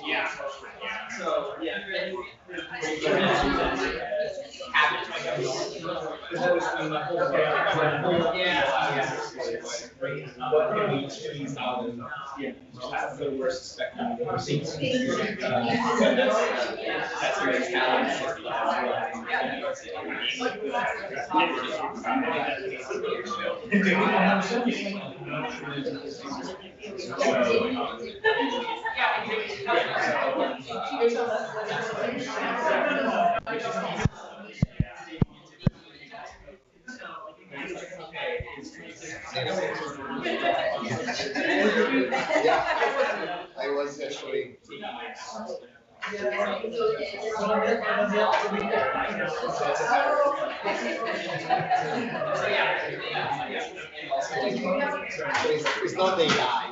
Yeah. So yeah. Yeah, I was actually. It's not AI.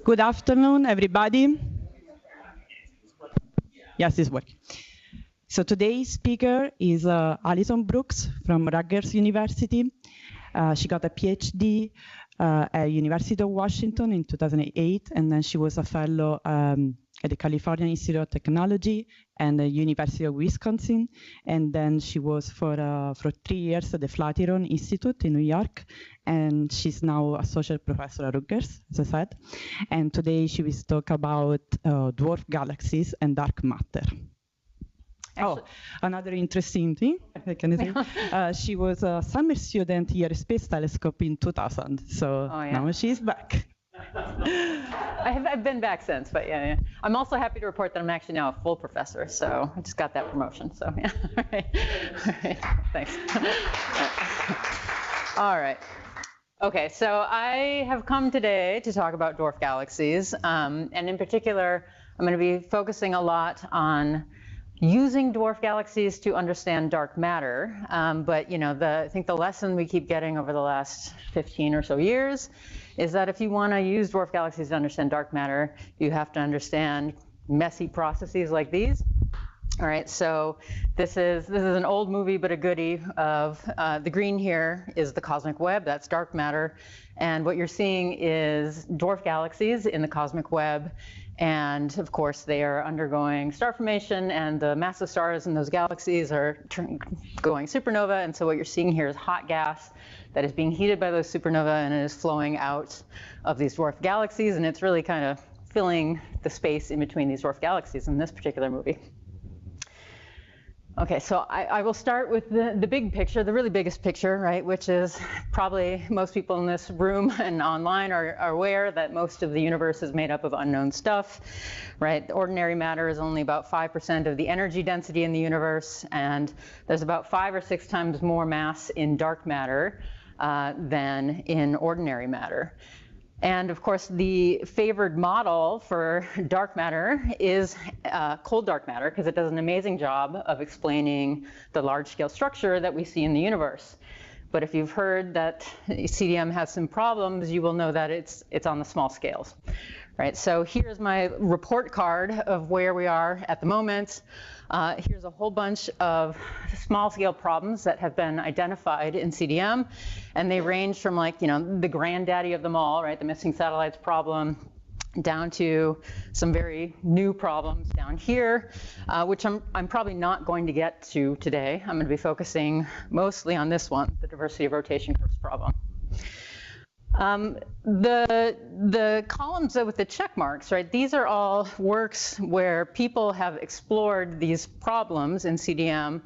Good afternoon, everybody. Yes, it's working. So today's speaker is Alyson Brooks from Rutgers University. She got a PhD at University of Washington in 2008, and then she was a fellow at the California Institute of Technology and the University of Wisconsin. And then she was for 3 years at the Flatiron Institute in New York. And she's now associate professor at Rutgers, as I said. And today she will talk about dwarf galaxies and dark matter. Actually, another interesting thing, she was a summer student here at Space Telescope in 2000. So now she's back. I've been back since, but yeah. I'm also happy to report that I'm actually now a full professor, so I just got that promotion. So yeah, all right. Thanks. All right. Okay, so I have come today to talk about dwarf galaxies, and in particular, I'm going to be focusing a lot on using dwarf galaxies to understand dark matter. But I think the lesson we keep getting over the last 15 or so years is that if you want to use dwarf galaxies to understand dark matter, you have to understand messy processes like these. All right, so this is an old movie, but a goodie of the green here is the cosmic web, that's dark matter. And what you're seeing is dwarf galaxies in the cosmic web. And of course, they are undergoing star formation, and the massive stars in those galaxies are going supernova. And so what you're seeing here is hot gas that is being heated by those supernova, and it is flowing out of these dwarf galaxies. And it's really kind of filling the space in between these dwarf galaxies in this particular movie. Okay, so I will start with the big picture, the really biggest picture, right, which is probably most people in this room and online are aware that most of the universe is made up of unknown stuff, right? Ordinary matter is only about 5% of the energy density in the universe, and there's about 5 or 6 times more mass in dark matter than in ordinary matter. And of course, the favored model for dark matter is cold dark matter, because it does an amazing job of explaining the large-scale structure that we see in the universe. But if you've heard that SIDM has some problems, you will know that it's on the small scales, right? So here's my report card of where we are at the moment. Here's a whole bunch of small-scale problems that have been identified in CDM, and they range from, like, the granddaddy of them all, right, the missing satellites problem, down to some very new problems down here, which I'm probably not going to get to today. I'm going to be focusing mostly on this one, the diversity of rotation curves problem. The columns with the check marks, right, these are all works where people have explored these problems in CDM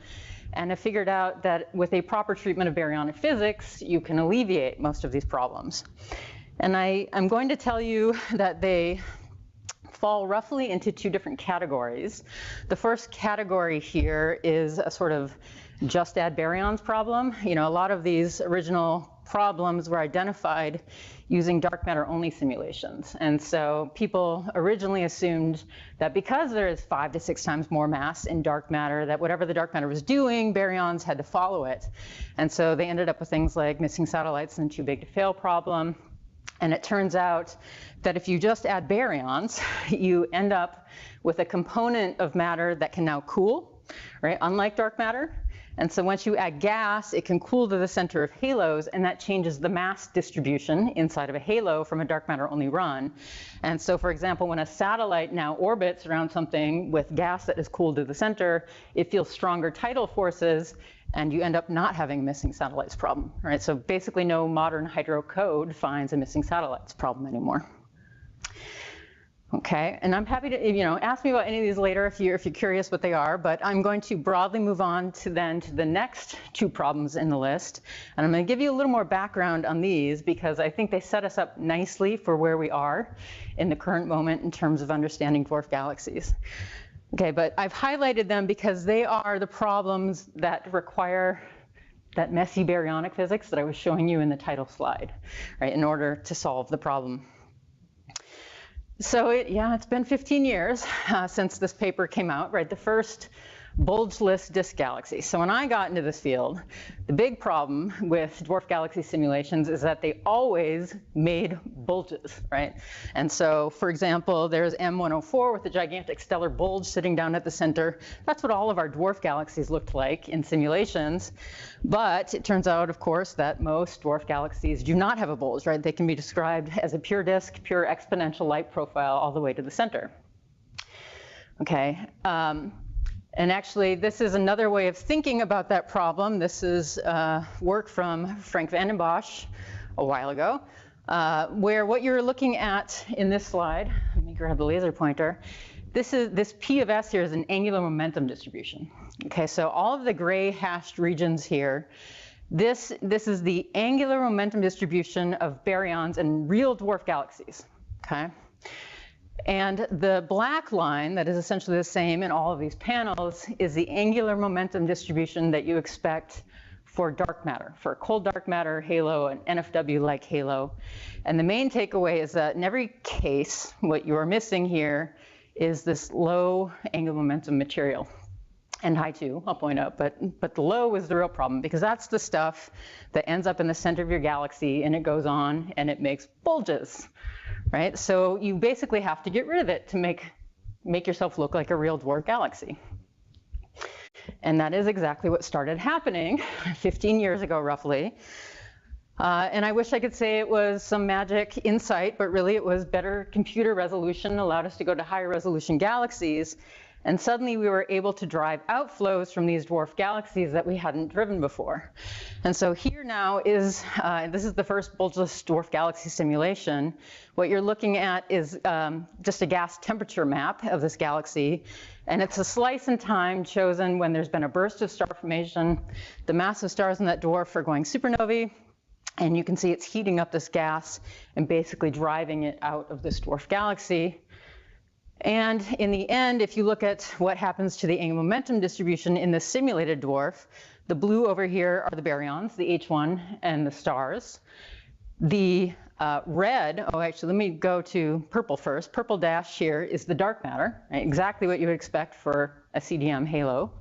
and have figured out that with a proper treatment of baryonic physics, you can alleviate most of these problems. And I'm going to tell you that they fall roughly into two different categories. The first category here is a sort of just add baryons problem. You know, a lot of these original problems were identified using dark matter only simulations. And so people originally assumed that because there is 5 to 6 times more mass in dark matter, that whatever the dark matter was doing, baryons had to follow it. And so they ended up with things like missing satellites and too big to fail problem. And it turns out that if you just add baryons, you end up with a component of matter that can now cool, right? Unlike dark matter. And so once you add gas, it can cool to the center of halos, and that changes the mass distribution inside of a halo from a dark matter only run. And so, for example, when a satellite now orbits around something with gas that is cooled to the center, it feels stronger tidal forces, and you end up not having a missing satellites problem, right? So basically no modern hydro code finds a missing satellites problem anymore. Okay, and I'm happy to, ask me about any of these later if you're curious what they are, but I'm going to broadly move on to the next two problems in the list. And I'm going to give you a little more background on these because I think they set us up nicely for where we are in the current moment in terms of understanding dwarf galaxies. Okay, but I've highlighted them because they are the problems that require that messy baryonic physics that I was showing you in the title slide, right, in order to solve the problem. So it's been 15 years since this paper came out, right? The first bulgeless disk galaxy. So when I got into this field, the big problem with dwarf galaxy simulations is that they always made bulges, right? And so, for example, there's M104 with a gigantic stellar bulge sitting down at the center. That's what all of our dwarf galaxies looked like in simulations. But it turns out, of course, that most dwarf galaxies do not have a bulge, right? They can be described as a pure disk, pure exponential light profile all the way to the center. Okay. And actually, this is another way of thinking about that problem. This is work from Frank van den Bosch a while ago, where what you're looking at in this slide, let me grab the laser pointer, this P of S here is an angular momentum distribution. Okay, so all of the gray hashed regions here, this is the angular momentum distribution of baryons in real dwarf galaxies, okay? And the black line that is essentially the same in all of these panels is the angular momentum distribution that you expect for dark matter, for a cold dark matter halo, an NFW-like halo. And the main takeaway is that in every case, what you are missing here is this low angular momentum material. And high too, I'll point out, but the low is the real problem because that's the stuff that ends up in the center of your galaxy and it goes on and it makes bulges. Right? So you basically have to get rid of it to make yourself look like a real dwarf galaxy. And that is exactly what started happening 15 years ago, roughly. And I wish I could say it was some magic insight, but really it was better computer resolution allowed us to go to higher resolution galaxies. And suddenly we were able to drive outflows from these dwarf galaxies that we hadn't driven before. And so here now is, this is the first bulgeless dwarf galaxy simulation. What you're looking at is just a gas temperature map of this galaxy. And it's a slice in time chosen when there's been a burst of star formation. The massive stars in that dwarf are going supernovae. And you can see it's heating up this gas and basically driving it out of this dwarf galaxy. And in the end, if you look at what happens to the angular momentum distribution in the simulated dwarf, the blue over here are the baryons, the H1 and the stars. The red, actually, let me go to purple first. Purple dash here is the dark matter, right? Exactly what you would expect for a CDM halo.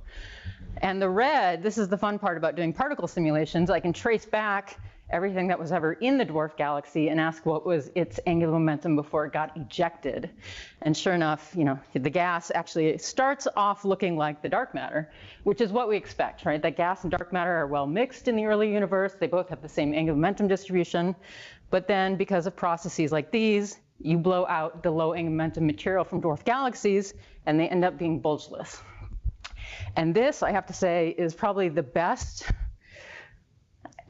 And the red, this is the fun part about doing particle simulations. I can trace back everything that was ever in the dwarf galaxy and ask what was its angular momentum before it got ejected. And sure enough, the gas actually starts off looking like the dark matter, which is what we expect, right? That gas and dark matter are well mixed in the early universe. They both have the same angular momentum distribution. But then because of processes like these, you blow out the low angular momentum material from dwarf galaxies, and they end up being bulgeless. And this, I have to say, is probably the best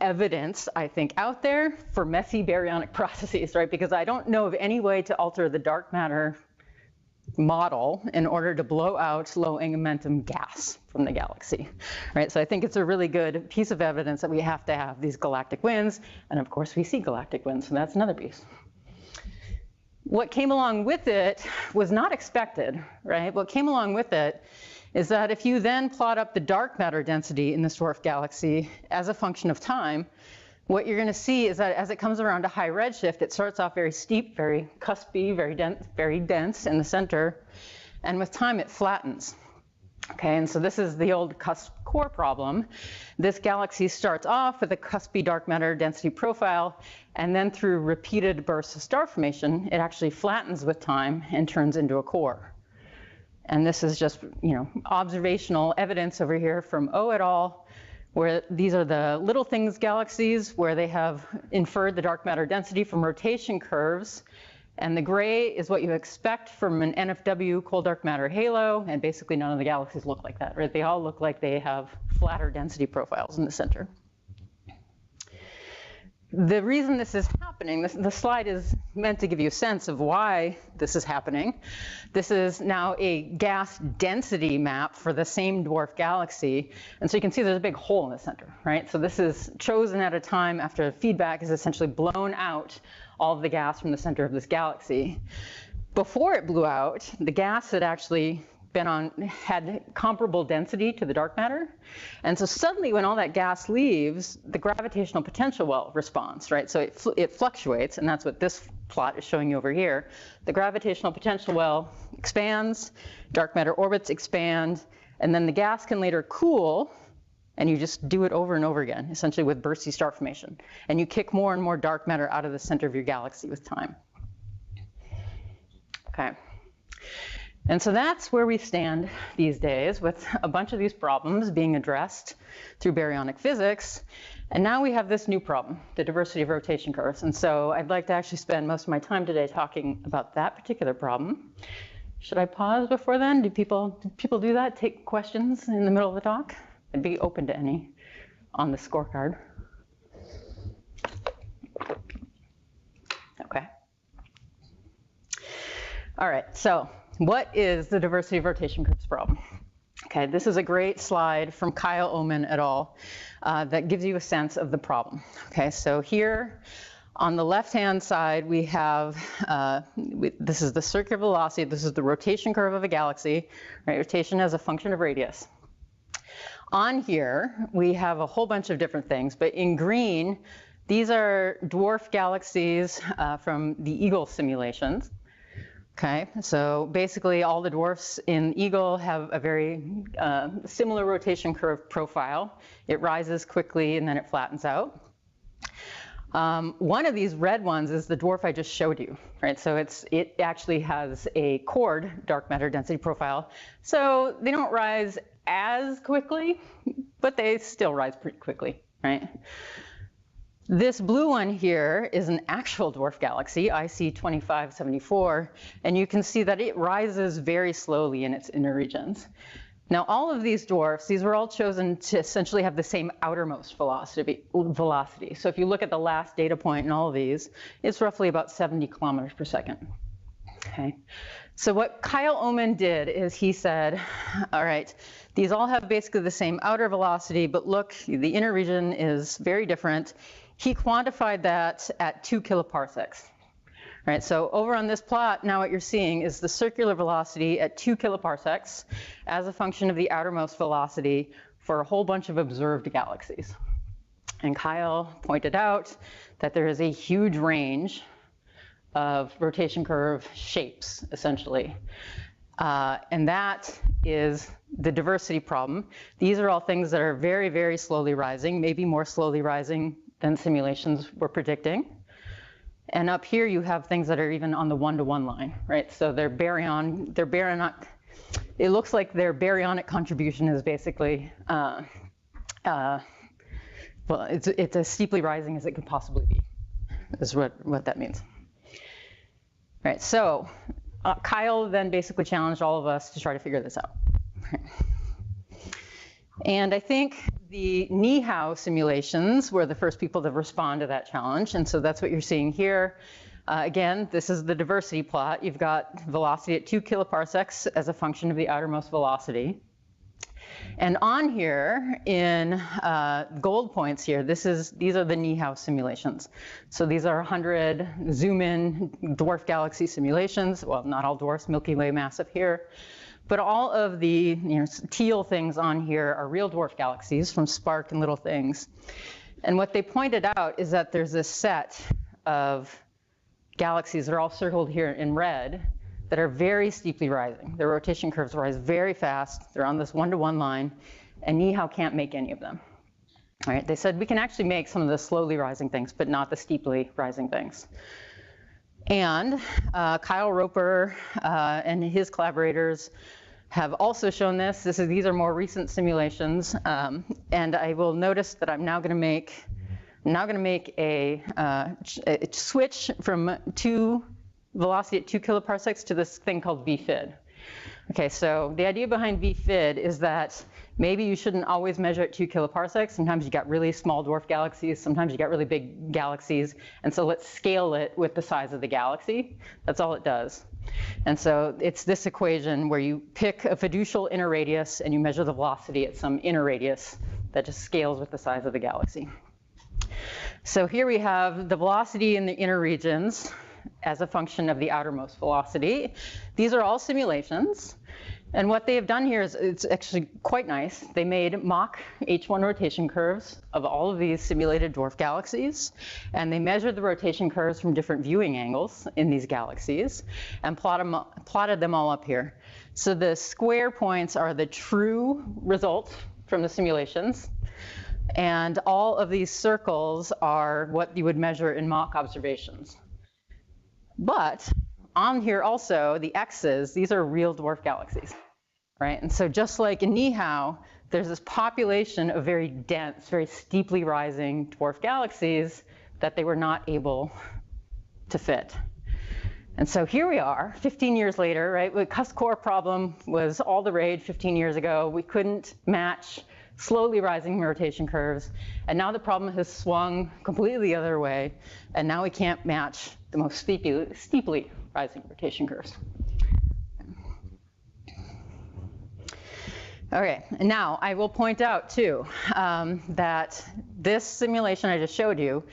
evidence, I think, out there for messy baryonic processes, right? Because I don't know of any way to alter the dark matter model in order to blow out low angular momentum gas from the galaxy, right? So I think it's a really good piece of evidence that we have to have these galactic winds, and of course we see galactic winds, so that's another piece. What came along with it was not expected, right? What came along with it is that if you then plot up the dark matter density in this dwarf galaxy as a function of time, what you're going to see is that as it comes around to high redshift, it starts off very steep, very cuspy, very dense in the center, and with time it flattens. Okay, and so this is the old cusp core problem. This galaxy starts off with a cuspy dark matter density profile, and then through repeated bursts of star formation, it actually flattens with time and turns into a core. And this is just, observational evidence over here from O et al., where these are the little things galaxies where they have inferred the dark matter density from rotation curves. And the gray is what you expect from an NFW cold dark matter halo. And basically none of the galaxies look like that, right? They all look like they have flatter density profiles in the center. The reason this is happening, the slide is meant to give you a sense of why this is happening. This is now a gas density map for the same dwarf galaxy. And so you can see there's a big hole in the center, right? So this is chosen at a time after feedback has essentially blown out all of the gas from the center of this galaxy. Before it blew out, the gas had actually had comparable density to the dark matter. And so suddenly when all that gas leaves, the gravitational potential well responds, right? So it fluctuates, and that's what this plot is showing you over here. The gravitational potential well expands, dark matter orbits expand, and then the gas can later cool, and you just do it over and over again, essentially with bursty star formation. And you kick more and more dark matter out of the center of your galaxy with time. Okay. And so that's where we stand these days, with a bunch of these problems being addressed through baryonic physics. And now we have this new problem, the diversity of rotation curves. And so I'd like to actually spend most of my time today talking about that particular problem. Should I pause before then? Do people do that? Take questions in the middle of the talk? I'd be open to any on the scorecard. Okay. All right, so what is the diversity of rotation curves problem? Okay, this is a great slide from Kyle Oman et al. That gives you a sense of the problem. Okay, so here on the left-hand side, we have, this is the circular velocity, this is the rotation curve of a galaxy, right? Rotation as a function of radius. On here, we have a whole bunch of different things, but in green, these are dwarf galaxies from the Eagle simulations. Okay, so basically all the dwarfs in Eagle have a very similar rotation curve profile. It rises quickly and then it flattens out. One of these red ones is the dwarf I just showed you, right? So it actually has a chord dark matter density profile. So they don't rise as quickly, but they still rise pretty quickly, right? This blue one here is an actual dwarf galaxy, IC 2574, and you can see that it rises very slowly in its inner regions. Now, all of these dwarfs, these were all chosen to essentially have the same outermost velocity. So if you look at the last data point in all of these, it's roughly about 70 kilometers per second. Okay. So what Kyle Oman did is he said, all right, these all have basically the same outer velocity, but look, the inner region is very different. He quantified that at 2 kiloparsecs. Right, so over on this plot, now what you're seeing is the circular velocity at 2 kiloparsecs as a function of the outermost velocity for a whole bunch of observed galaxies. And Kyle pointed out that there is a huge range of rotation curve shapes, essentially. And that is the diversity problem. These are all things that are very, very slowly rising, maybe more slowly rising than simulations were predicting. And up here you have things that are even on the 1-to-1 line, right? So their baryonic, it looks like their baryonic contribution is basically, well, it's as steeply rising as it could possibly be, is what that means. Right, so Kyle then basically challenged all of us to try to figure this out. And I think the Nihao simulations were the first people to respond to that challenge. And so that's what you're seeing here. Again, this is the diversity plot. You've got velocity at 2 kiloparsecs as a function of the outermost velocity. And on here in gold points here, these are the Nihao simulations. So these are 100 zoom-in dwarf galaxy simulations. Well, not all dwarfs, Milky Way massive here. But all of the teal things on here are real dwarf galaxies from Spark and Little Things. And what they pointed out is that there's this set of galaxies that are all circled here in red that are very steeply rising. Their rotation curves rise very fast. They're on this 1-to-1 line, and Nihao can't make any of them. All right, they said we can actually make some of the slowly rising things, but not the steeply rising things. And Kyle Roper and his collaborators have also shown this. These are more recent simulations, and I will notice that I'm now going to make a switch from velocity at 2 kiloparsecs to this thing called VFID. Okay, so the idea behind VFID is that maybe you shouldn't always measure at 2 kiloparsecs. Sometimes you got really small dwarf galaxies. Sometimes you got really big galaxies. And so let's scale it with the size of the galaxy. That's all it does. And so it's this equation where you pick a fiducial inner radius and you measure the velocity at some inner radius that just scales with the size of the galaxy. So here we have the velocity in the inner regions as a function of the outermost velocity. These are all simulations. And what they have done here is it's actually quite nice. They made mock H1 rotation curves of all of these simulated dwarf galaxies. And they measured the rotation curves from different viewing angles in these galaxies and plotted them all up here. So the square points are the true results from the simulations. And all of these circles are what you would measure in mock observations. But on here also, the X's, these are real dwarf galaxies, right? And so just like in Nihao, there's this population of very dense, very steeply rising dwarf galaxies that they were not able to fit. And so here we are, 15 years later, right? The cusp core problem was all the rage 15 years ago. We couldn't match slowly rising rotation curves. And now the problem has swung completely the other way. And now we can't match the most steeply rising rotation curves. Okay, and now I will point out too that this simulation I just showed you,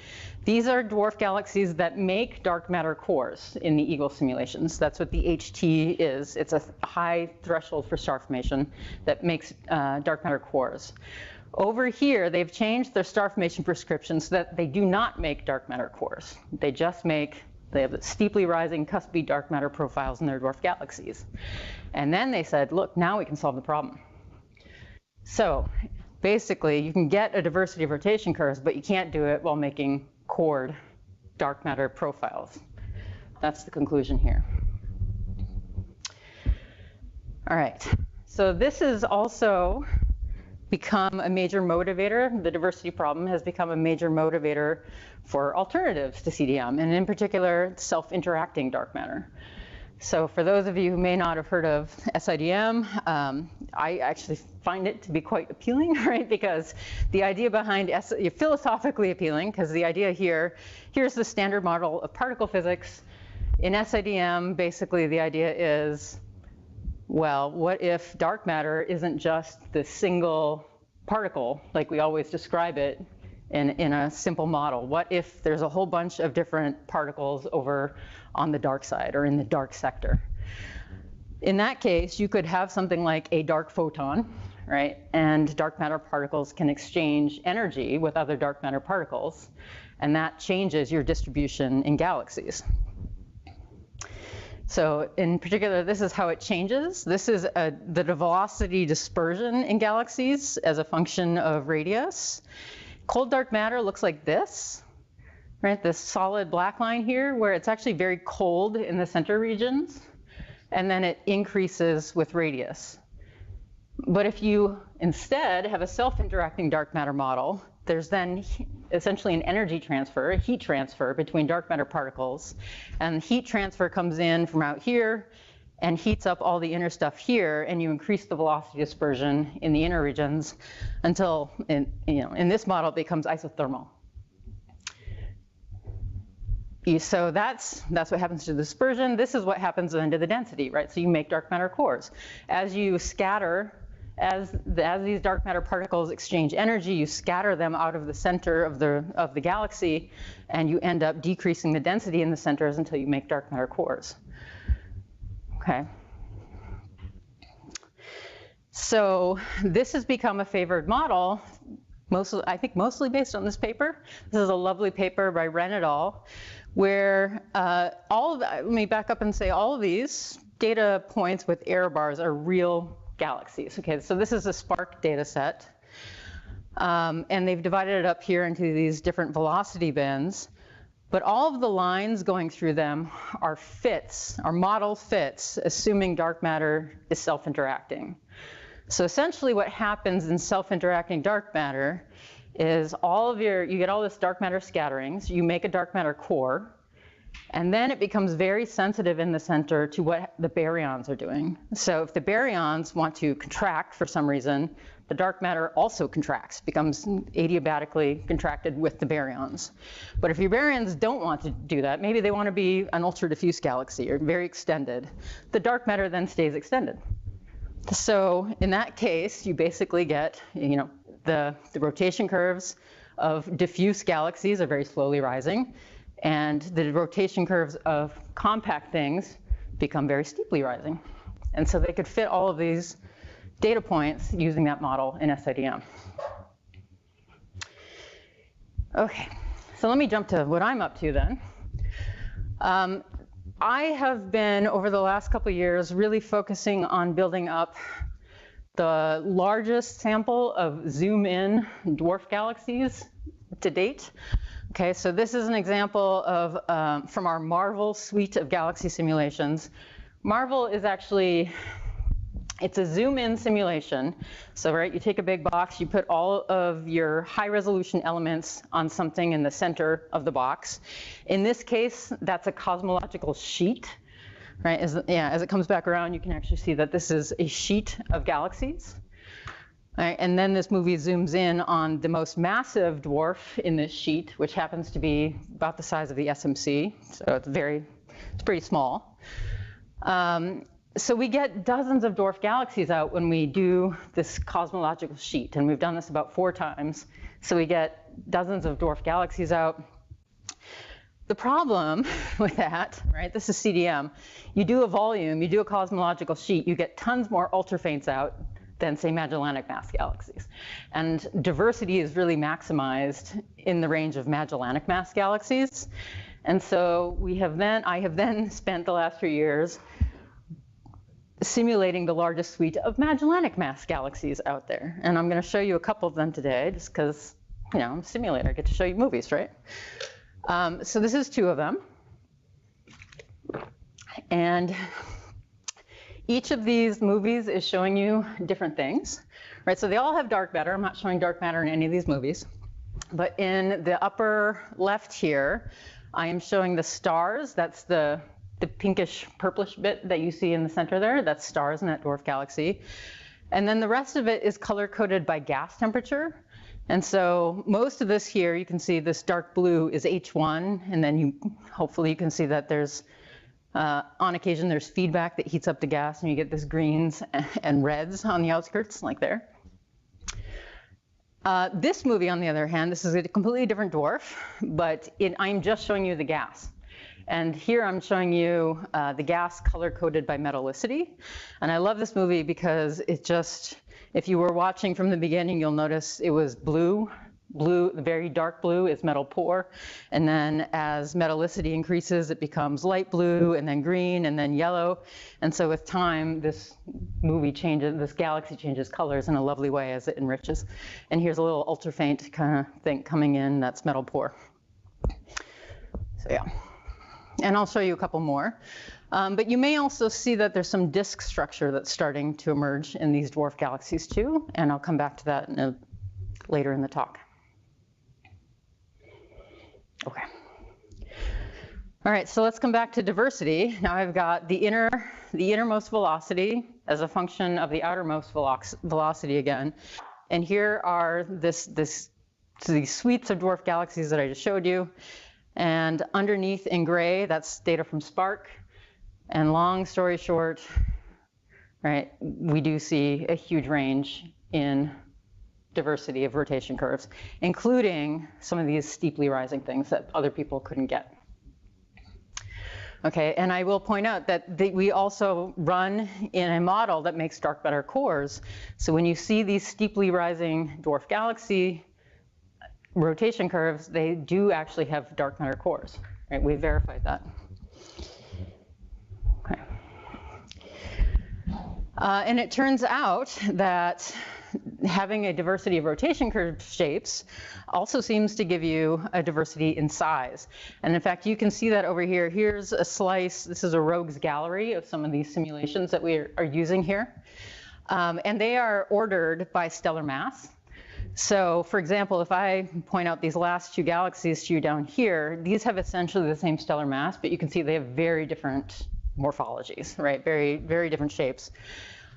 these are dwarf galaxies that make dark matter cores in the Eagle simulations. That's what the HT is. It's a high threshold for star formation that makes dark matter cores. Over here, they've changed their star formation prescription so that they do not make dark matter cores. They have steeply rising cuspy dark matter profiles in their dwarf galaxies. And then they said, look, now we can solve the problem. So basically, you can get a diversity of rotation curves, but you can't do it while making cored dark matter profiles. That's the conclusion here. All right, so this has also become a major motivator. The diversity problem has become a major motivator for alternatives to CDM, and in particular, self-interacting dark matter. So for those of you who may not have heard of SIDM, I actually find it to be quite appealing, right? Because the idea behind philosophically appealing, because the idea here's the standard model of particle physics. In SIDM, basically the idea is, well, what if dark matter isn't just the single particle, like we always describe it in a simple model? What if there's a whole bunch of different particles over on the dark side or in the dark sector? In that case, you could have something like a dark photon, right? And dark matter particles can exchange energy with other dark matter particles, and that changes your distribution in galaxies. So in particular, this is how it changes. This is the velocity dispersion in galaxies as a function of radius. Cold dark matter looks like this, right? This solid black line here, where it's actually very cold in the center regions, and then it increases with radius. But if you instead have a self-interacting dark matter model, there's then essentially an energy transfer, a heat transfer between dark matter particles. And heat transfer comes in from out here and heats up all the inner stuff here, and you increase the velocity dispersion in the inner regions until, in this model, it becomes isothermal. So that's what happens to the dispersion. This is what happens then to the density, right? So you make dark matter cores. As you scatter, as these dark matter particles exchange energy, you scatter them out of the center of the galaxy, and you end up decreasing the density in the centers until you make dark matter cores. Okay. So this has become a favored model, I think mostly based on this paper. This is a lovely paper by Ren et al., where let me back up and say all of these data points with error bars are real galaxies. Okay, so this is a SPARC data set. And they've divided it up here into these different velocity bins. But all of the lines going through them are fits, are model fits, assuming dark matter is self-interacting. So essentially what happens in self-interacting dark matter is you get all this dark matter scatterings, you make a dark matter core, and then it becomes very sensitive in the center to what the baryons are doing. So if the baryons want to contract for some reason, the dark matter also contracts, becomes adiabatically contracted with the baryons. But if your baryons don't want to do that, maybe they want to be an ultra-diffuse galaxy or very extended, the dark matter then stays extended. So in that case, you basically get, the rotation curves of diffuse galaxies are very slowly rising, and the rotation curves of compact things become very steeply rising. And so they could fit all of these data points using that model in SIDM. Okay, so let me jump to what I'm up to then. I have been, over the last couple of years, really focusing on building up the largest sample of zoom-in dwarf galaxies to date. Okay, so this is an example of from our Marvel suite of galaxy simulations. Marvel is actually, it's a zoom-in simulation. So, right, you take a big box, you put all of your high-resolution elements on something in the center of the box. In this case, that's a cosmological sheet, right? As it comes back around, you can actually see that this is a sheet of galaxies. Right? And then this movie zooms in on the most massive dwarf in this sheet, which happens to be about the size of the SMC. So it's pretty small. So we get dozens of dwarf galaxies out when we do this cosmological sheet, and we've done this about 4 times. So we get dozens of dwarf galaxies out. The problem with that, right, this is CDM, you do a volume, you do a cosmological sheet, you get tons more ultrafaints out than, say, Magellanic mass galaxies. And diversity is really maximized in the range of Magellanic mass galaxies. And so I have then spent the last few years simulating the largest suite of Magellanic mass galaxies out there. And I'm going to show you a couple of them today, just because, I'm a simulator, I get to show you movies, right? So this is 2 of them. And each of these movies is showing you different things, right? So they all have dark matter. I'm not showing dark matter in any of these movies. But in the upper left here, I am showing the stars. That's the pinkish purplish bit that you see in the center there. That's stars in that dwarf galaxy. And then the rest of it is color-coded by gas temperature. And so most of this here, you can see this dark blue is H1, and then hopefully you can see that there's, on occasion, there's feedback that heats up the gas, and you get this greens and reds on the outskirts, like there. This movie, on the other hand, this is a completely different dwarf, but I'm just showing you the gas. And here I'm showing you the gas color-coded by metallicity. And I love this movie because it just, if you were watching from the beginning, you'll notice it was blue. Blue, very dark blue is metal poor. And then as metallicity increases, it becomes light blue, and then green, and then yellow. And so with time, this galaxy changes colors in a lovely way as it enriches. And here's a little ultrafaint kind of thing coming in that's metal poor. So yeah. And I'll show you a couple more. But you may also see that there's some disk structure that's starting to emerge in these dwarf galaxies too, and I'll come back to that later in the talk. Okay. All right, so let's come back to diversity. Now I've got the innermost velocity as a function of the outermost velocity again. And here are these sweeps of dwarf galaxies that I just showed you. And underneath in gray, that's data from Spark. And long story short, right, we do see a huge range in diversity of rotation curves, including some of these steeply rising things that other people couldn't get. Okay, and I will point out that we also run in a model that makes dark matter cores. So when you see these steeply rising dwarf galaxy rotation curves, they do actually have dark matter cores. Right, we verified that. Okay. And it turns out that having a diversity of rotation curve shapes also seems to give you a diversity in size. And in fact, you can see that over here. Here's a slice. This is a rogues gallery of some of these simulations that we are using here. And they are ordered by stellar mass. So for example, if I point out these last two galaxies to you down here, these have essentially the same stellar mass, but you can see they have very different morphologies, right? Very, very different shapes.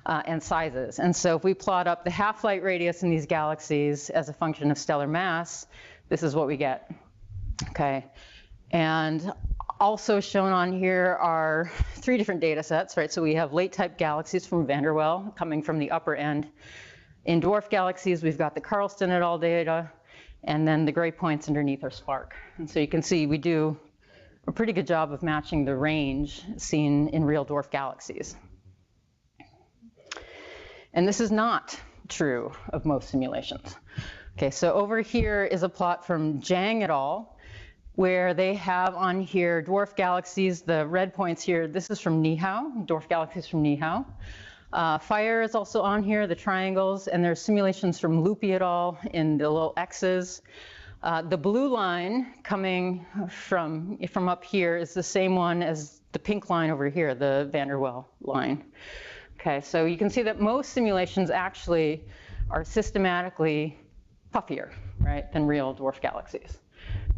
And sizes. And so if we plot up the half-light radius in these galaxies as a function of stellar mass, this is what we get. Okay. And also shown on here are 3 different data sets, right? So we have late-type galaxies from Van der Waal coming from the upper end. In dwarf galaxies, we've got the Carlston et al. Data, and then the gray points underneath are Spark. And so you can see we do a pretty good job of matching the range seen in real dwarf galaxies. And this is not true of most simulations. Okay, so over here is a plot from Zhang et al., where they have on here dwarf galaxies, the red points here, this is from Nihao, dwarf galaxies from Nihao. Fire is also on here, the triangles, and there's simulations from Lupi et al. In the little X's. The blue line coming from up here is the same one as the pink line over here, the Van der Waal line. Okay, so you can see that most simulations actually are systematically puffier, right, than real dwarf galaxies.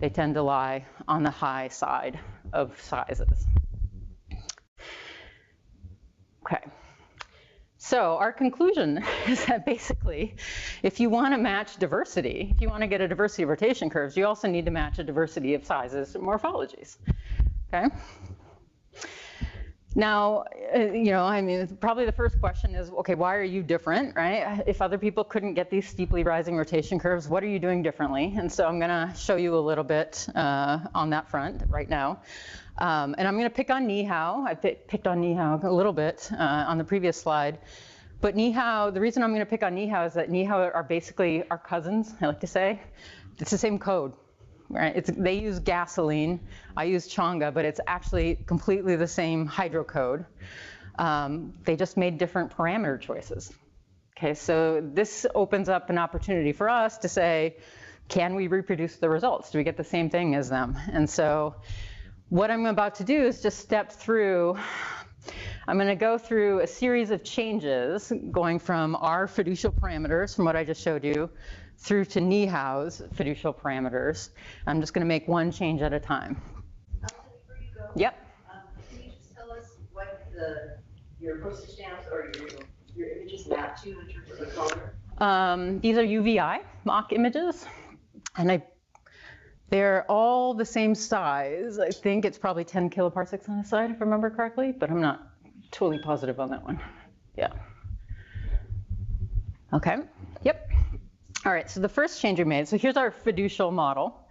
They tend to lie on the high side of sizes. Okay, so our conclusion is that basically, if you want to match diversity, if you want to get a diversity of rotation curves, you also need to match a diversity of sizes and morphologies. Okay. Now, I mean, probably the first question is, okay, why are you different, right? If other people couldn't get these steeply rising rotation curves, what are you doing differently? And so I'm going to show you a little bit on that front right now. And I'm going to pick on Nihao. I picked on Nihao a little bit on the previous slide. But Nihao, the reason I'm going to pick on Nihao is that Nihao are basically our cousins, I like to say. It's the same code. Right? They use gasoline, I use Chonga, but it's actually completely the same hydrocode. They just made different parameter choices. Okay, so this opens up an opportunity for us to say, can we reproduce the results? Do we get the same thing as them? And so what I'm about to do is just step through, I'm going to go through a series of changes going from our fiducial parameters, from what I just showed you, through to Nihao's fiducial parameters. I'm just going to make one change at a time. Before you go, yep. Can you just tell us what your postage stamps or your images map to in terms of the color? These are UVI mock images, and they're all the same size. I think it's probably 10 kiloparsecs on the side, if I remember correctly, but I'm not totally positive on that one. Yeah. Okay. Yep. All right, so the first change we made, so here's our fiducial model.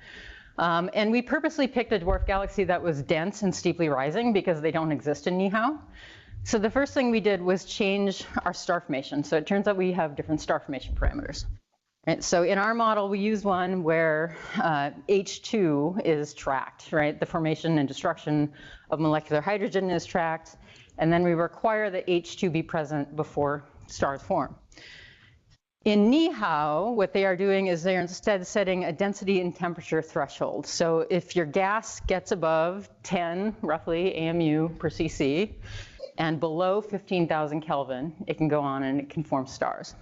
And we purposely picked a dwarf galaxy that was dense and steeply rising because they don't exist in Nihao. So the first thing we did was change our star formation. So it turns out we have different star formation parameters. Right, so in our model, we use one where H2 is tracked, right? The formation and destruction of molecular hydrogen is tracked. And then we require that H2 be present before stars form. In Nihao, what they are doing is they're instead setting a density and temperature threshold. So if your gas gets above 10, roughly, AMU per cc, and below 15,000 Kelvin, it can go on and it can form stars.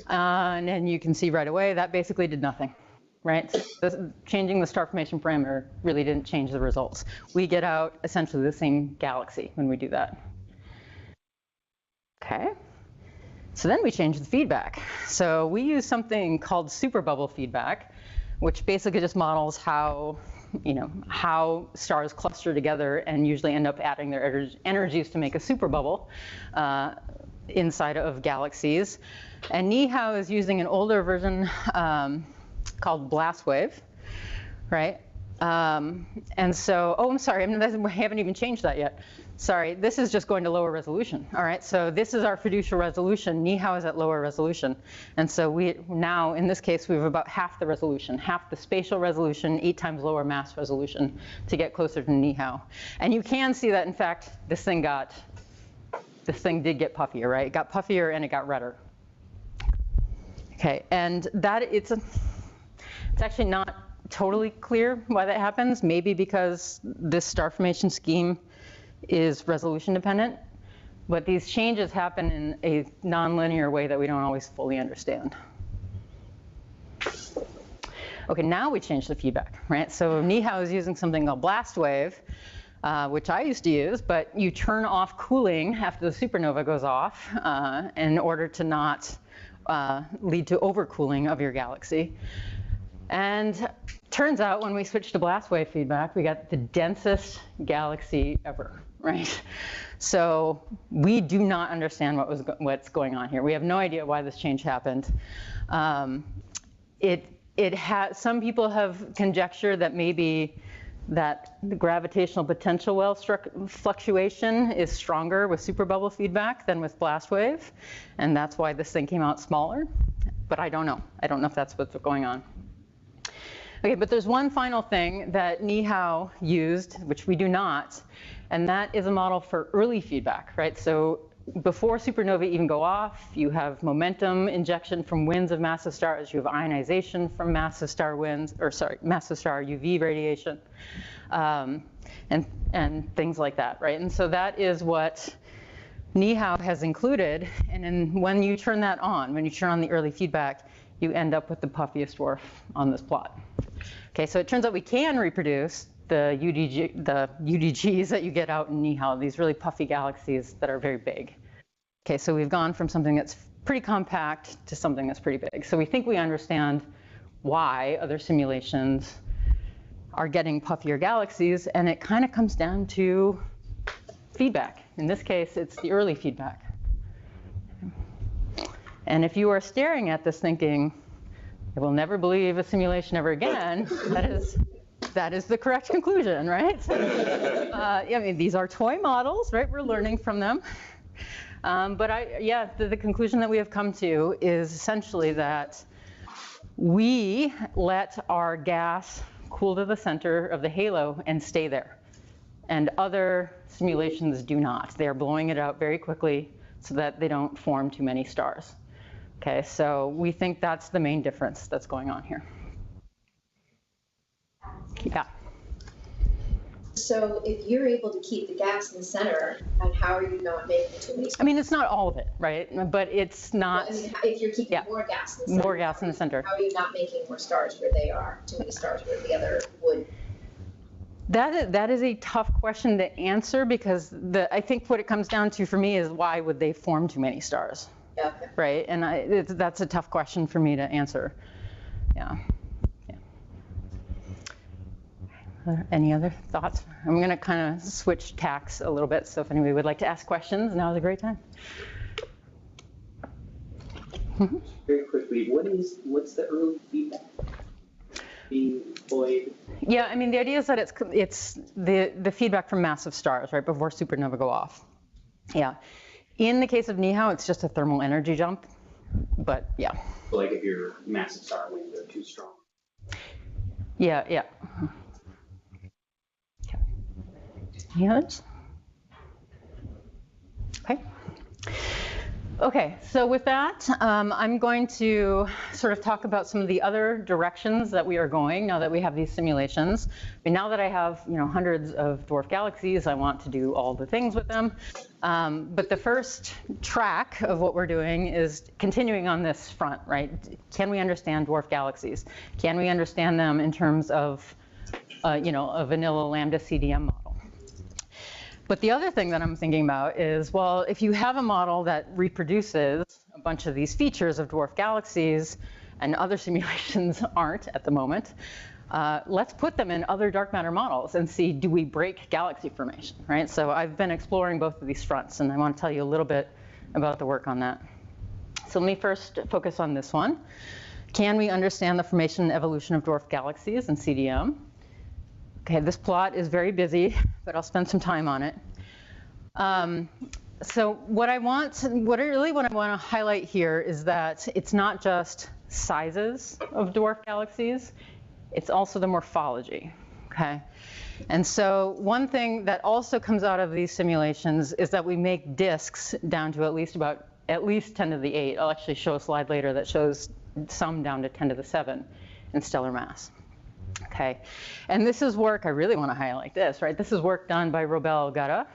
And then you can see right away that basically did nothing. right? So changing the star formation parameter really didn't change the results. We get out essentially the same galaxy when we do that. Okay. So then we change the feedback. So we use something called super bubble feedback, which basically just models how, how stars cluster together and usually end up adding their energies to make a super bubble inside of galaxies. And Nihao is using an older version called blast wave, right? And so, oh, I'm sorry, I haven't even changed that yet. Sorry, this is just going to lower resolution. All right, so this is our fiducial resolution. Nihao is at lower resolution. And so we now, in this case, we have about half the resolution, half the spatial resolution, 8 times lower mass resolution to get closer to Nihao. And you can see that, in fact, this thing did get puffier, right? It got puffier and it got redder. Okay, and that it's actually not totally clear why that happens. Maybe because this star formation scheme is resolution dependent, but these changes happen in a nonlinear way that we don't always fully understand. Okay, now we change the feedback, right? So Nihao is using something called blast wave, which I used to use, but you turn off cooling after the supernova goes off in order to not lead to overcooling of your galaxy. And turns out when we switched to blast wave feedback, we got the densest galaxy ever, right? So we do not understand what's going on here. We have no idea why this change happened. Some people have conjectured that maybe that the gravitational potential well fluctuation is stronger with superbubble feedback than with blast wave, and that's why this thing came out smaller. But I don't know. I don't know if that's what's going on. Okay, but there's one final thing that Nihao used, which we do not, and that is a model for early feedback, right? So before supernovae even go off, you have momentum injection from winds of massive stars, you have ionization from massive star winds, massive star UV radiation, and things like that, right? And so that is what Nihao has included, and then when you turn that on, when you turn on the early feedback, you end up with the puffiest dwarf on this plot. Okay, so it turns out we can reproduce the UDGs that you get out in Nihao, these really puffy galaxies that are very big. Okay, so we've gone from something that's pretty compact to something that's pretty big. So we think we understand why other simulations are getting puffier galaxies, and it kind of comes down to feedback. In this case, it's the early feedback. And if you are staring at this thinking, I will never believe a simulation ever again, that is the correct conclusion, right? I mean, these are toy models, right? We're learning from them. But the conclusion that we have come to is essentially that we let our gas cool to the center of the halo and stay there. And other simulations do not. They are blowing it out very quickly so that they don't form too many stars. Okay, so we think that's the main difference that's going on here. Yeah. So if you're able to keep the gas in the center, and how are you not making too many stars? I mean, it's not all of it, right? But it's not. Well, I mean, if you're keeping more gas in the center. More gas in the center. How are you not making more stars where they are? Too many stars where the other would. That is a tough question to answer, because I think what it comes down to for me is why would they form too many stars? Okay. Right, and that's a tough question for me to answer. Yeah. Any other thoughts? I'm going to kind of switch tacks a little bit, so if anybody would like to ask questions, now is a great time. Very quickly, what's the early feedback being employed? Yeah, I mean, the idea is that it's the feedback from massive stars, right, before supernova go off. Yeah. In the case of Nihao, it's just a thermal energy jump, but yeah. So like if your massive star winds are too strong. Yeah. Okay. Any others? Okay. Okay, so with that, I'm going to sort of talk about some of the other directions that we are going now that we have these simulations. I mean, now that I have, hundreds of dwarf galaxies, I want to do all the things with them. But the first track of what we're doing is continuing on this front, right? Can we understand dwarf galaxies? Can we understand them in terms of, a vanilla lambda CDM model? But the other thing that I'm thinking about is, well, if you have a model that reproduces a bunch of these features of dwarf galaxies and other simulations aren't at the moment, let's put them in other dark matter models and see, do we break galaxy formation, right? So I've been exploring both of these fronts, and I want to tell you a little bit about the work on that. So let me first focus on this one. Can we understand the formation and evolution of dwarf galaxies in CDM? Okay, this plot is very busy, but I'll spend some time on it. So what I want to highlight here is that it's not just sizes of dwarf galaxies, it's also the morphology, okay? And so one thing that also comes out of these simulations is that we make disks down to at least 10 to the 8. I'll actually show a slide later that shows some down to 10 to the 7 in stellar mass. Okay, and this is work, I really want to highlight this, right? This is work done by Robel Gutta,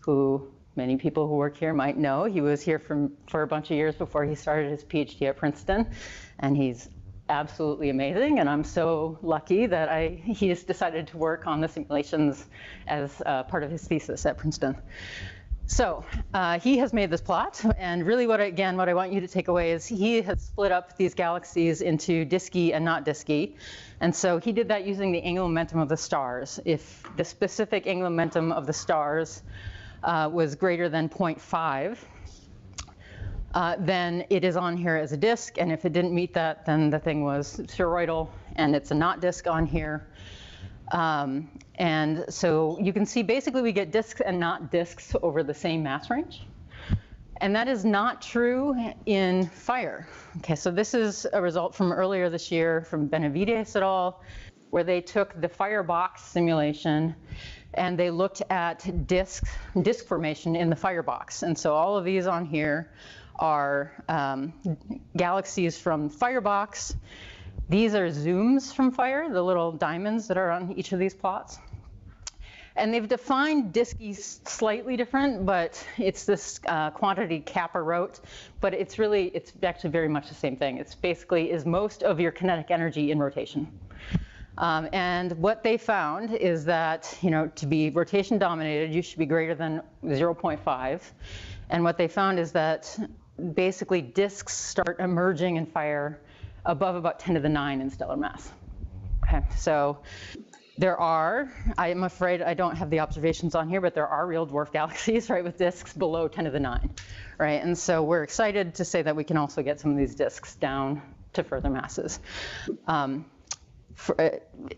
who many people who work here might know. He was here for a bunch of years before he started his PhD at Princeton, and he's absolutely amazing, and I'm so lucky that he has decided to work on the simulations as part of his thesis at Princeton. So he has made this plot, and really what I want you to take away is he has split up these galaxies into disky and not disky. And so he did that using the angular momentum of the stars. If the specific angular momentum of the stars was greater than 0.5, then it is on here as a disk, and if it didn't meet that, then the thing was spheroidal, and it's a not disk on here. And so you can see basically we get disks and not disks over the same mass range. And that is not true in fire. Okay, so this is a result from earlier this year from Benavides et al., where they took the firebox simulation and they looked at disk formation in the firebox. And so all of these on here are galaxies from firebox. These are zooms from fire, the little diamonds that are on each of these plots. And they've defined disky slightly different, but it's this quantity Kappa wrote, but it's actually very much the same thing. It's basically is most of your kinetic energy in rotation. And what they found is that, to be rotation dominated, you should be greater than 0.5. And what they found is that basically disks start emerging in fire above about 10 to the 9 in stellar mass. Okay, so I'm afraid I don't have the observations on here, but there are real dwarf galaxies, right, with disks below 10 to the 9, right? And so we're excited to say that we can also get some of these disks down to further masses.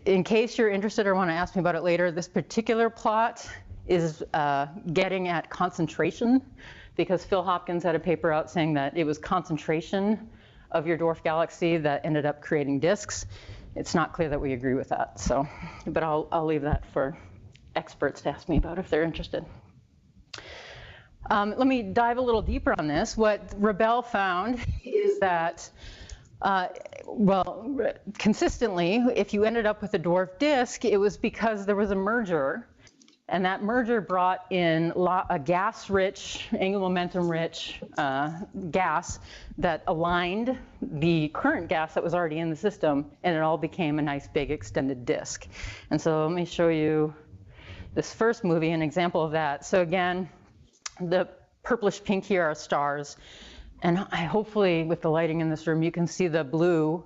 In case you're interested or want to ask me about it later, this particular plot is getting at concentration, because Phil Hopkins had a paper out saying that it was concentration of your dwarf galaxy that ended up creating disks. It's not clear that we agree with that, so, but I'll leave that for experts to ask me about if they're interested. Let me dive a little deeper on this. What Robel found is that, consistently, if you ended up with a dwarf disk, it was because there was a merger, and that merger brought in a gas-rich, angular momentum-rich gas that aligned the current gas that was already in the system, and it all became a nice big extended disk. And so let me show you this first movie, an example of that. So again, the purplish pink here are stars, and hopefully with the lighting in this room, you can see the blue.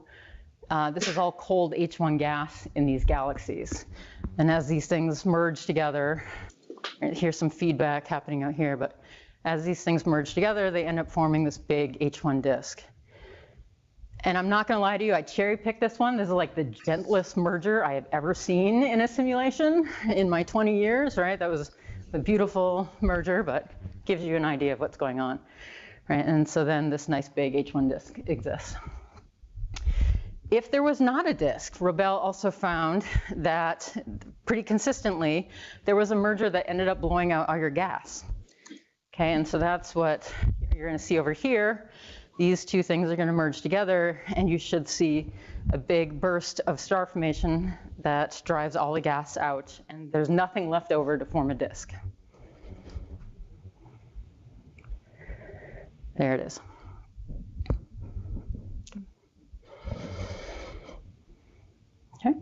This is all cold H1 gas in these galaxies. And as these things merge together, here's some feedback happening out here, but as these things merge together, they end up forming this big H1 disk. And I'm not going to lie to you, I cherry-picked this one. This is like the gentlest merger I have ever seen in a simulation in my 20 years, right? That was a beautiful merger, but gives you an idea of what's going on, right? And so then this nice big H1 disk exists. If there was not a disk, Robel also found that pretty consistently, there was a merger that ended up blowing out all your gas. Okay, and so that's what you're going to see over here, these two things are going to merge together, and you should see a big burst of star formation that drives all the gas out, and there's nothing left over to form a disk. There it is. Okay.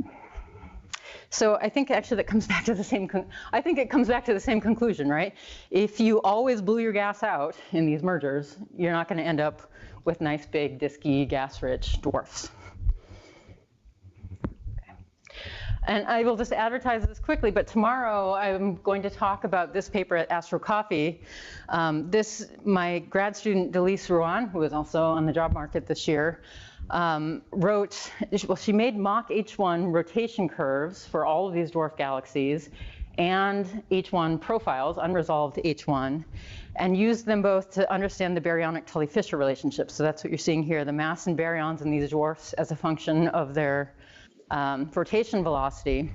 So I think actually that comes back to the same, I think it comes back to the same conclusion, right? If you always blew your gas out in these mergers, you're not going to end up with nice big disky gas-rich dwarfs. Okay. And I will just advertise this quickly, but tomorrow I'm going to talk about this paper at Astro Coffee. My grad student Delise Ruan, who is also on the job market this year, she made mock H1 rotation curves for all of these dwarf galaxies and H1 profiles, unresolved H1, and used them both to understand the baryonic Tully-Fisher relationship. So that's what you're seeing here, the mass and baryons in these dwarfs as a function of their rotation velocity.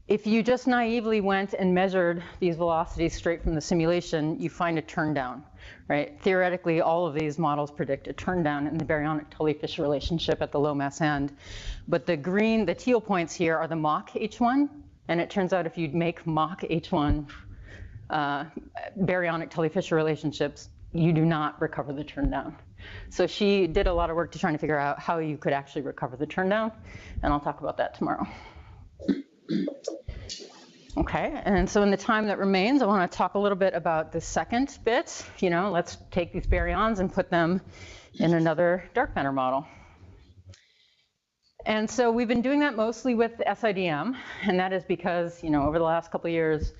If you just naively went and measured these velocities straight from the simulation, you find a turn down, right? Theoretically, all of these models predict a turn down in the baryonic Tully-Fisher relationship at the low mass end. But the teal points here are the mock H1, and it turns out if you make mock H1 baryonic Tully-Fisher relationships, you do not recover the turn down. So she did a lot of work to trying to figure out how you could actually recover the turn down, and I'll talk about that tomorrow. Okay, and so in the time that remains, I want to talk a little bit about the second bit. Let's take these baryons and put them in another dark matter model. And so we've been doing that mostly with SIDM, and that is because, over the last couple of years,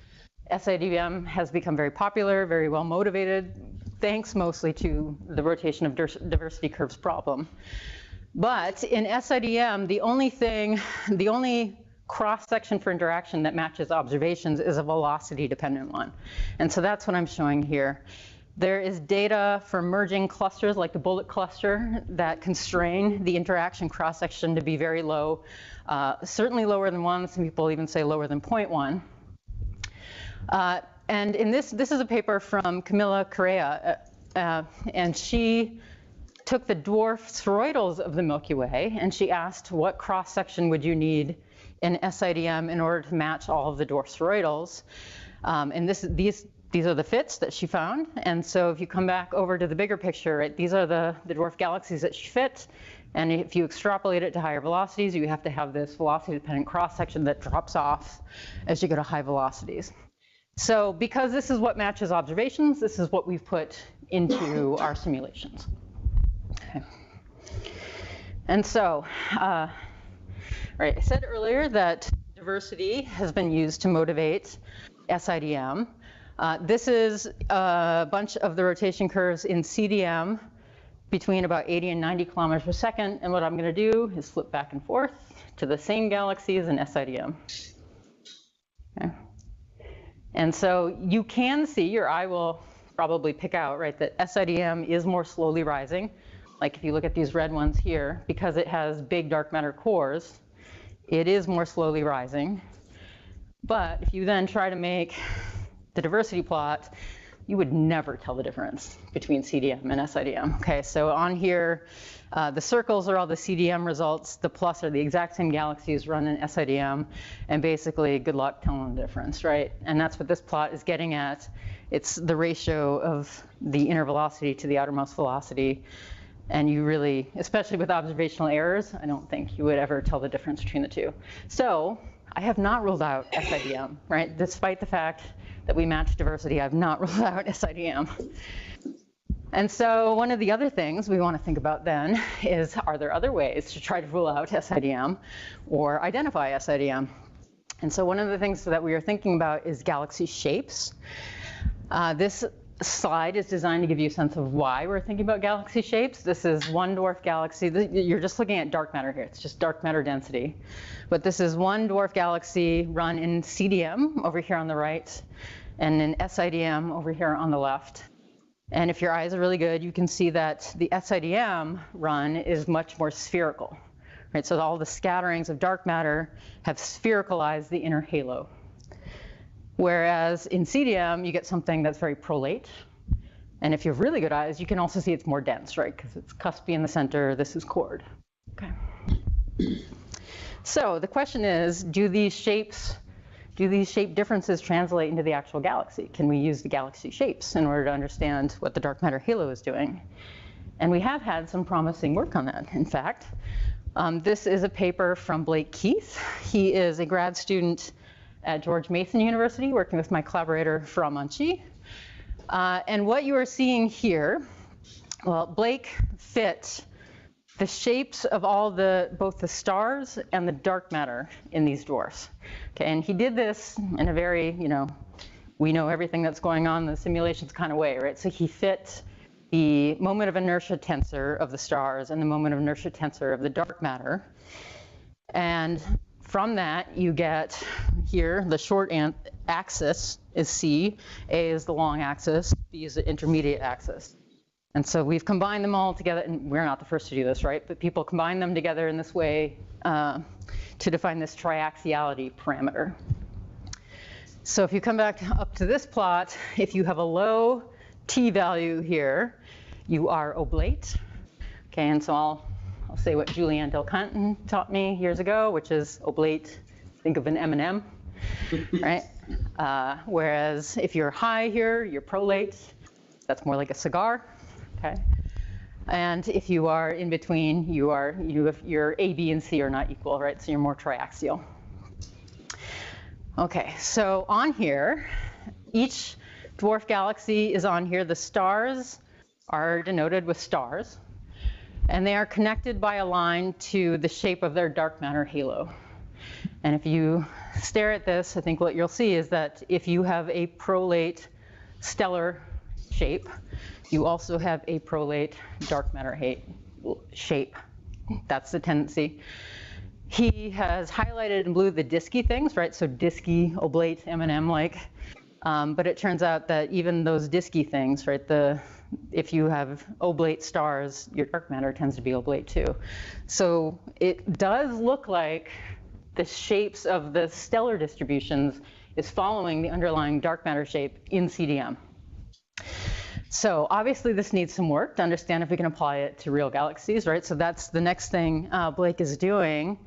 SIDM has become very popular, very well motivated, thanks mostly to the rotation of diversity curves problem. But in SIDM, the only cross-section for interaction that matches observations is a velocity-dependent one. And so that's what I'm showing here. There is data for merging clusters like the bullet cluster that constrain the interaction cross-section to be very low, certainly lower than 1. Some people even say lower than 0.1. And in this is a paper from Camila Correa, and she took the dwarf spheroidals of the Milky Way, and she asked what cross-section would you need in SIDM in order to match all of the dwarf spheroidals. And these are the fits that she found. And so if you come back over to the bigger picture, right, these are the dwarf galaxies that she fit. And if you extrapolate it to higher velocities, you have to have this velocity-dependent cross-section that drops off as you go to high velocities. So because this is what matches observations, this is what we've put into our simulations. Okay. And so, right, I said earlier that diversity has been used to motivate SIDM. This is a bunch of the rotation curves in CDM between about 80 and 90 kilometers per second. And what I'm going to do is flip back and forth to the same galaxies in SIDM. Okay. And so you can see, your eye will probably pick out, right, that SIDM is more slowly rising. Like if you look at these red ones here, because it has big dark matter cores, it is more slowly rising. But if you then try to make the diversity plot, you would never tell the difference between CDM and SIDM. Okay, so on here, the circles are all the CDM results. The plus are the exact same galaxies run in SIDM. And basically, good luck telling the difference, right? And that's what this plot is getting at. It's the ratio of the inner velocity to the outermost velocity. And you really, especially with observational errors, I don't think you would ever tell the difference between the two. So I have not ruled out SIDM, right? Despite the fact that we match diversity, I've not ruled out SIDM. And so one of the other things we want to think about then is, are there other ways to try to rule out SIDM or identify SIDM? And so one of the things that we are thinking about is galaxy shapes. This slide is designed to give you a sense of why we're thinking about galaxy shapes. This is one dwarf galaxy. You're just looking at dark matter here. It's just dark matter density. But this is one dwarf galaxy run in CDM over here on the right, and in SIDM over here on the left. And if your eyes are really good, you can see that the SIDM run is much more spherical, right? So all the scatterings of dark matter have sphericalized the inner halo. Whereas in CDM, you get something that's very prolate. And if you have really good eyes, you can also see it's more dense, right? Because it's cuspy in the center, this is chord. Okay. So the question is, do these shape differences translate into the actual galaxy? Can we use the galaxy shapes in order to understand what the dark matter halo is doing? And we have had some promising work on that, in fact. This is a paper from Blake Keith. He is a grad student at George Mason University, working with my collaborator, Fra Munchi. And what you are seeing here, well, Blake fit the shapes of both the stars and the dark matter in these dwarfs. Okay, and he did this in a very, we know everything that's going on in the simulations kind of way, right? So he fit the moment of inertia tensor of the stars and the moment of inertia tensor of the dark matter. And from that, you get here, the short axis is C, A is the long axis, B is the intermediate axis. And so we've combined them all together, and we're not the first to do this, right? But people combine them together in this way to define this triaxiality parameter. So if you come back up to this plot, if you have a low T value here, you are oblate. Okay, and so I'll say what Julianne Del Canton taught me years ago, which is oblate, think of an M&M, right? Whereas if you're high here, you're prolate. That's more like a cigar, okay? And if you are in between, your A, B, and C are not equal, right? So you're more triaxial. Okay, so on here, each dwarf galaxy is on here. The stars are denoted with stars, and they are connected by a line to the shape of their dark matter halo. And if you stare at this, I think what you'll see is that if you have a prolate stellar shape, you also have a prolate dark matter shape. That's the tendency. He has highlighted in blue the disky things, right? So disky, oblate, M&M-like. But it turns out that even those disky things, right? If you have oblate stars, your dark matter tends to be oblate too. So it does look like the shapes of the stellar distributions is following the underlying dark matter shape in CDM. So obviously this needs some work to understand if we can apply it to real galaxies, right? So that's the next thing Blake is doing.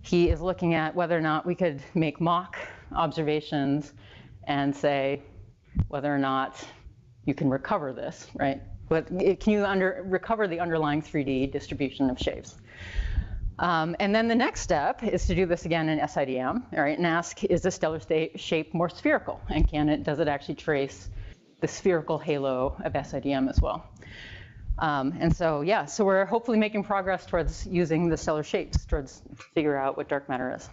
He is looking at whether or not we could make mock observations and say whether or not you can recover this, right? But can you recover the underlying 3D distribution of shapes? And then the next step is to do this again in SIDM, all right, and ask, is the stellar shape more spherical? And does it actually trace the spherical halo of SIDM as well? And so, yeah, so we're hopefully making progress towards using the stellar shapes towards figure out what dark matter is.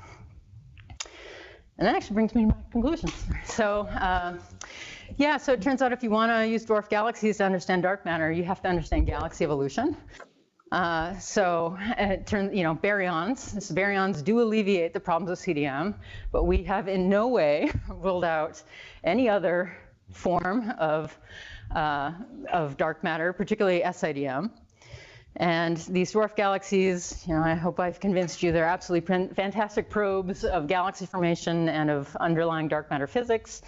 And that actually brings me to my conclusions. So, yeah, so it turns out if you want to use dwarf galaxies to understand dark matter, you have to understand galaxy evolution. So it turns, baryons do alleviate the problems of CDM, but we have in no way ruled out any other form of dark matter, particularly SIDM. And these dwarf galaxies, I hope I've convinced you, they're absolutely fantastic probes of galaxy formation and of underlying dark matter physics.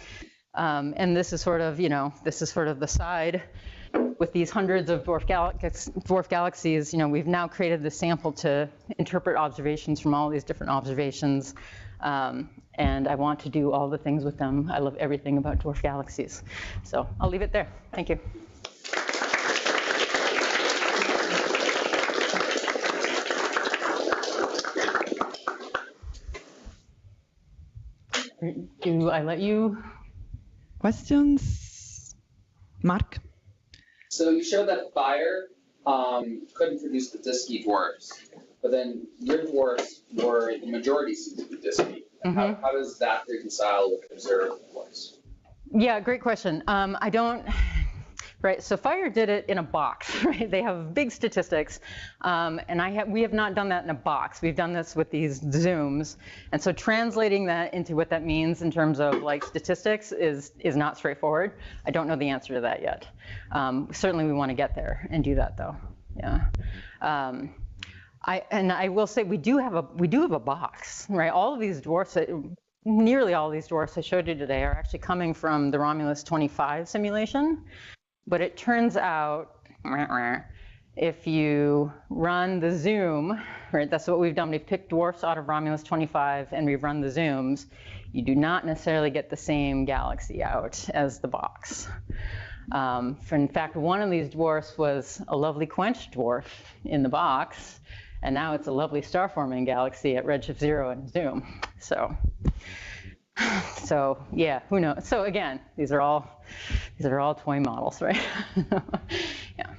And this is sort of, the side with these hundreds of dwarf galaxies. We've now created the sample to interpret observations from all these different observations. And I want to do all the things with them. I love everything about dwarf galaxies. So I'll leave it there. Thank you. Do I let you? Questions? Mark? So you showed that fire couldn't produce the disky dwarfs, but then your dwarfs were, the majority seem to be disky. Mm-hmm. How does that reconcile with observed dwarfs? Yeah, great question. Right, so fire did it in a box, right? They have big statistics, and we have not done that in a box. We've done this with these zooms, and so translating that into what that means in terms of statistics is not straightforward. I don't know the answer to that yet. Certainly we want to get there and do that though. Yeah. I will say we do have a box, right? All of these dwarfs, nearly all of these dwarfs I showed you today are actually coming from the Romulus 25 simulation. But it turns out, if you run the zoom, right, that's what we've done. We've picked dwarfs out of Romulus 25 and we've run the zooms. You do not necessarily get the same galaxy out as the box. In fact, one of these dwarfs was a lovely quenched dwarf in the box, and now it's a lovely star-forming galaxy at redshift 0 and zoom. So yeah, who knows? So again, these are all toy models, right? Yeah.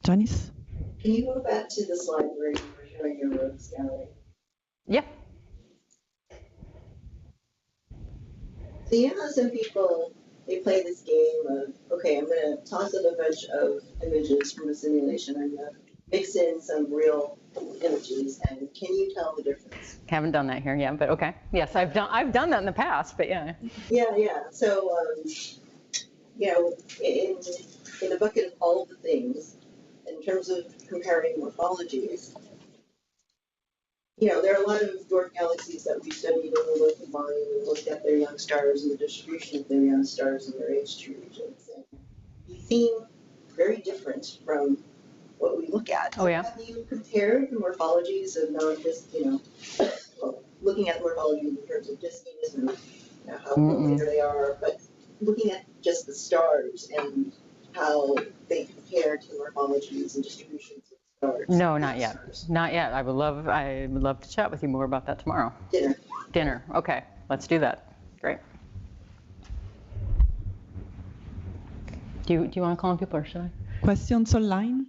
Janice? Can you go back to the slide where you were showing your rogues gallery? Yeah. So you know how some people, they play this game of, okay, I'm going to toss up a bunch of images from a simulation. I'm going to mix in some real images, and can you tell the difference? Haven't done that here yet, but okay. Yes, I've done that in the past, but yeah. Yeah. So, you know, in the bucket of all the things, in terms of comparing morphologies, you know, there are a lot of dwarf galaxies that we studied and we looked at mine and looked at their young stars and the distribution of their young stars in their H2 regions. And they seem very different from what we look at. Oh, yeah. Have you compared the morphologies of non-disk, you know, well, looking at the morphology in terms of diskiness and you know, how close they are, but looking at just the stars and how they compare to the morphologies and distributions of stars? No, not yet. Not yet. I would love to chat with you more about that tomorrow. Dinner. Okay, let's do that. Great. Do you want to call on people or should I? Questions online?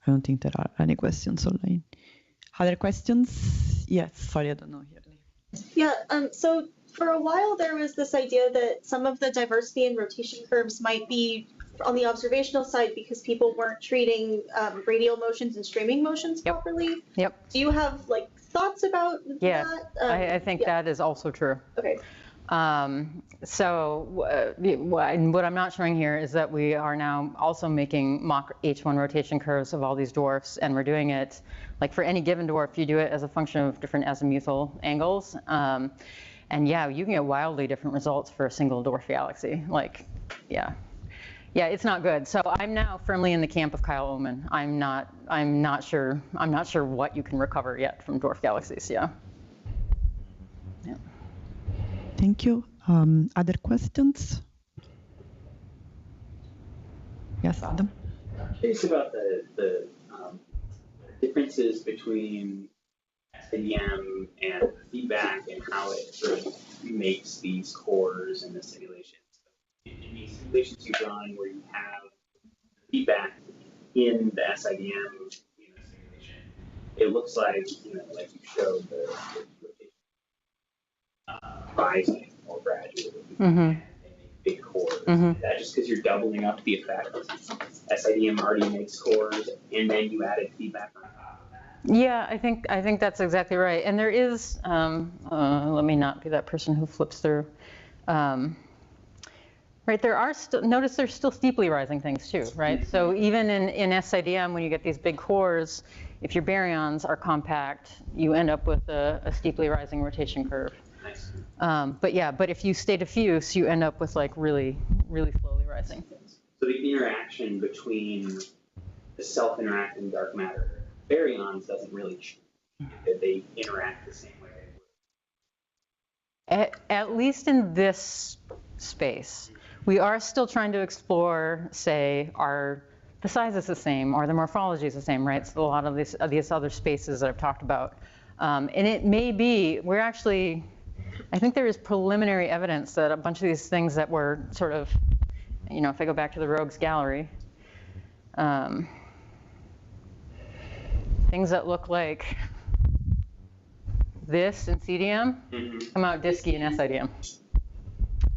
I don't think there are any questions online. Other questions? Yes, sorry, I don't know here. Yeah, so for a while there was this idea that some of the diversity and rotation curves might be on the observational side because people weren't treating radial motions and streaming motions properly. Yep. Do you have like thoughts about that? I think that is also true. Okay. So what I'm not showing here is that we are now also making mock H1 rotation curves of all these dwarfs, and we're doing it, like for any given dwarf, you do it as a function of different azimuthal angles. And yeah, you can get wildly different results for a single dwarf galaxy. Like, yeah, it's not good. So I'm now firmly in the camp of Kyle Oman. I'm not sure what you can recover yet from dwarf galaxies. Yeah. Thank you. Other questions? Yes, Adam. I'm curious about the differences between SIDM and feedback and how it sort of makes these cores in the simulations. In these simulations you've run where you have feedback in the SIDM simulation, it looks like, like you showed the rotation rising more gradually. And they make big cores. Is that just because you're doubling up the effect? SIDM already makes cores, and then you added feedback on top of that? Yeah, I think that's exactly right. And there is, let me not be that person who flips through. Right, there are still, notice there's still steeply rising things too, right? So even in SIDM, when you get these big cores, if your baryons are compact, you end up with a steeply rising rotation curve. Nice. But if you stay diffuse, you end up with like really, really slowly rising. So the interaction between the self-interacting dark matter baryons doesn't really change. They interact the same way. At least in this space. We are still trying to explore, say, are the sizes the same? Are the morphologies the same, right? So a lot of these other spaces that I've talked about. And it may be, I think there is preliminary evidence that a bunch of these things that were sort of, if I go back to the rogues gallery, things that look like this in CDM come out disky in SIDM.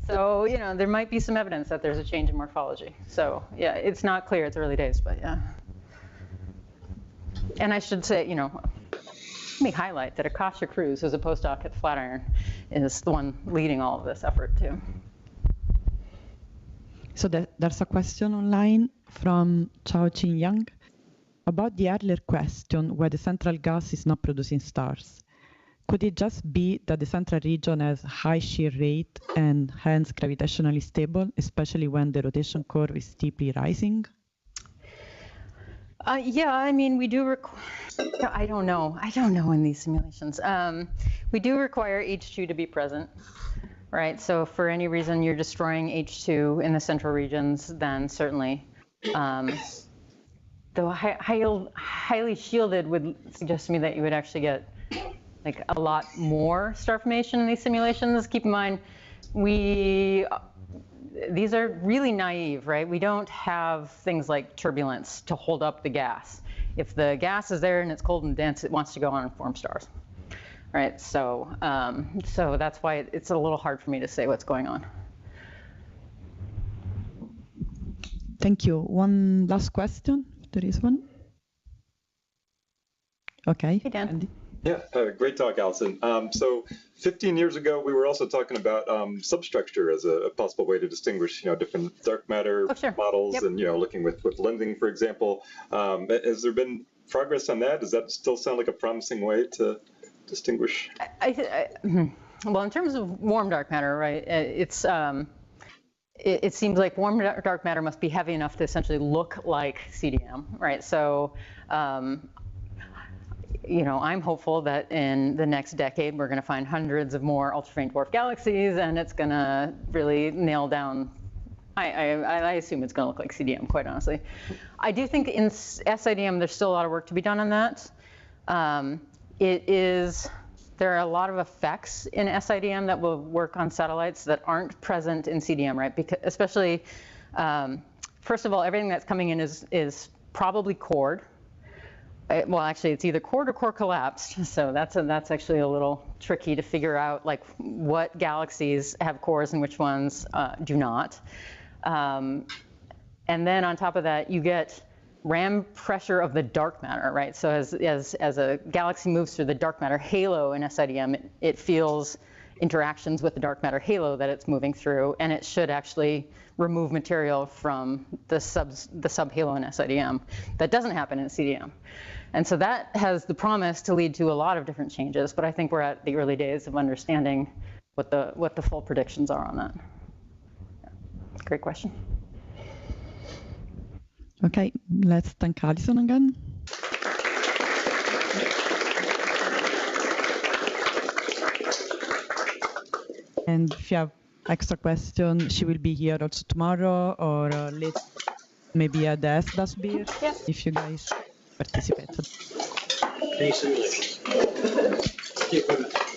So, there might be some evidence that there's a change in morphology. So, yeah, it's not clear. It's early days, but yeah. And I should say, let me highlight that Akasha Cruz, who's a postdoc at Flatiron, is the one leading all of this effort too. So there's a question online from Chao Chin Yang about the earlier question why the central gas is not producing stars. Could it just be that the central region has high shear rate and hence gravitationally stable, especially when the rotation curve is steeply rising? Yeah, I mean, we do I don't know in these simulations. We do require H2 to be present, right? So for any reason you're destroying H2 in the central regions, then certainly. Though highly shielded would suggest to me that you would actually get like a lot more star formation in these simulations. Keep in mind, these are really naive, right? We don't have things like turbulence to hold up the gas. If the gas is there and it's cold and dense, it wants to go on and form stars, right? So, so that's why it's a little hard for me to say what's going on. Thank you. One last question, if there is one. Okay. Hey, Dan. Andy. Yeah, great talk, Alyson. So 15 years ago, we were also talking about substructure as a possible way to distinguish, different dark matter models, and looking with lensing, for example. Has there been progress on that? Does that still sound like a promising way to distinguish? Well, in terms of warm dark matter, right? It seems like warm dark matter must be heavy enough to essentially look like CDM, right? So. I'm hopeful that in the next decade, we're going to find hundreds of more ultra-faint dwarf galaxies, and it's going to really nail down, I assume it's going to look like CDM, quite honestly. I do think in SIDM, there's still a lot of work to be done on that. There are a lot of effects in SIDM that will work on satellites that aren't present in CDM, right? Because especially, first of all, everything that's coming in is probably cored. Well, actually, it's either cored or core collapsed. So that's actually a little tricky to figure out, like what galaxies have cores and which ones do not. And then on top of that, you get ram pressure of the dark matter, right? So as a galaxy moves through the dark matter halo in SIDM, it feels interactions with the dark matter halo that it's moving through, and it should actually remove material from the subhalo in SIDM. That doesn't happen in CDM. And so that has the promise to lead to a lot of different changes, but I think we're at the early days of understanding what the full predictions are on that. Yeah. Great question. Okay, let's thank Alyson again. And if you have extra questions, she will be here also tomorrow or later, maybe at the SDAS beer, if you guys participate. Thanks so much.